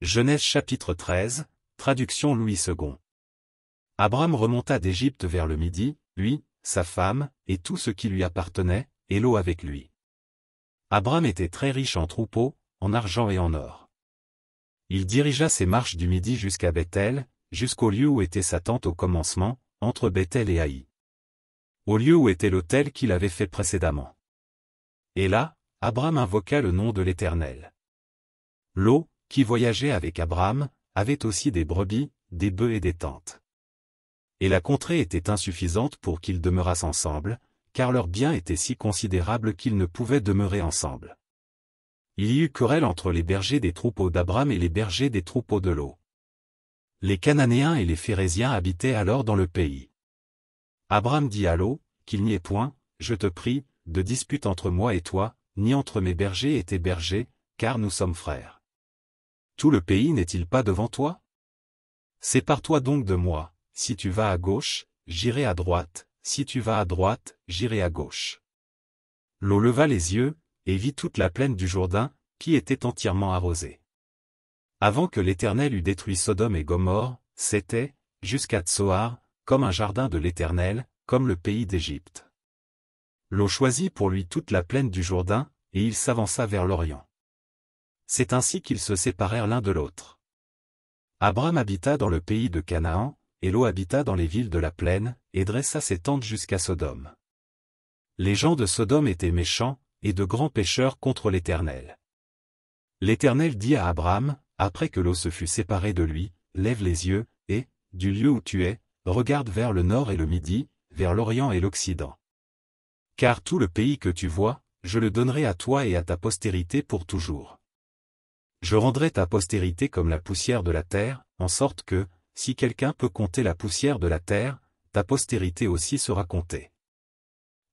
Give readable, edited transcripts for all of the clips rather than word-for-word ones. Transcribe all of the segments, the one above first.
Genèse chapitre 13, traduction Louis II. Abram remonta d'Égypte vers le midi, lui, sa femme, et tout ce qui lui appartenait, et Lot avec lui. Abram était très riche en troupeaux, en argent et en or. Il dirigea ses marches du midi jusqu'à Béthel, jusqu'au lieu où était sa tente au commencement, entre Béthel et Haï. Au lieu où était l'autel qu'il avait fait précédemment. Et là, Abram invoqua le nom de l'Éternel. Lot, qui voyageait avec Abram, avait aussi des brebis, des bœufs et des tentes. Et la contrée était insuffisante pour qu'ils demeurassent ensemble, car leurs biens étaient si considérables qu'ils ne pouvaient demeurer ensemble. Il y eut querelle entre les bergers des troupeaux d'Abram et les bergers des troupeaux de Lot. Les Cananéens et les Phéréziens habitaient alors dans le pays. Abram dit à Lot, qu'il n'y ait point, je te prie, de dispute entre moi et toi, ni entre mes bergers et tes bergers, car nous sommes frères. Tout le pays n'est-il pas devant toi? Sépare-toi donc de moi, si tu vas à gauche, j'irai à droite, si tu vas à droite, j'irai à gauche. Lot leva les yeux, et vit toute la plaine du Jourdain, qui était entièrement arrosée. Avant que l'Éternel eût détruit Sodome et Gomorrhe, c'était, jusqu'à Tsoar, comme un jardin de l'Éternel, comme le pays d'Égypte. Lot choisit pour lui toute la plaine du Jourdain, et il s'avança vers l'Orient. C'est ainsi qu'ils se séparèrent l'un de l'autre. Abram habita dans le pays de Canaan, et Lot habita dans les villes de la plaine, et dressa ses tentes jusqu'à Sodome. Les gens de Sodome étaient méchants, et de grands pécheurs contre l'Éternel. L'Éternel dit à Abram, après que Lot se fut séparé de lui, lève les yeux, et, du lieu où tu es, regarde vers le nord et le midi, vers l'Orient et l'Occident. Car tout le pays que tu vois, je le donnerai à toi et à ta postérité pour toujours. Je rendrai ta postérité comme la poussière de la terre, en sorte que, si quelqu'un peut compter la poussière de la terre, ta postérité aussi sera comptée.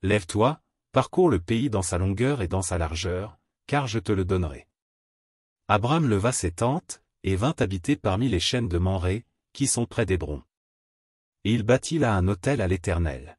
Lève-toi, parcours le pays dans sa longueur et dans sa largeur, car je te le donnerai. Abram leva ses tentes, et vint habiter parmi les chênes de Mamré, qui sont près d'Hébron. Et il bâtit là un autel à l'Éternel.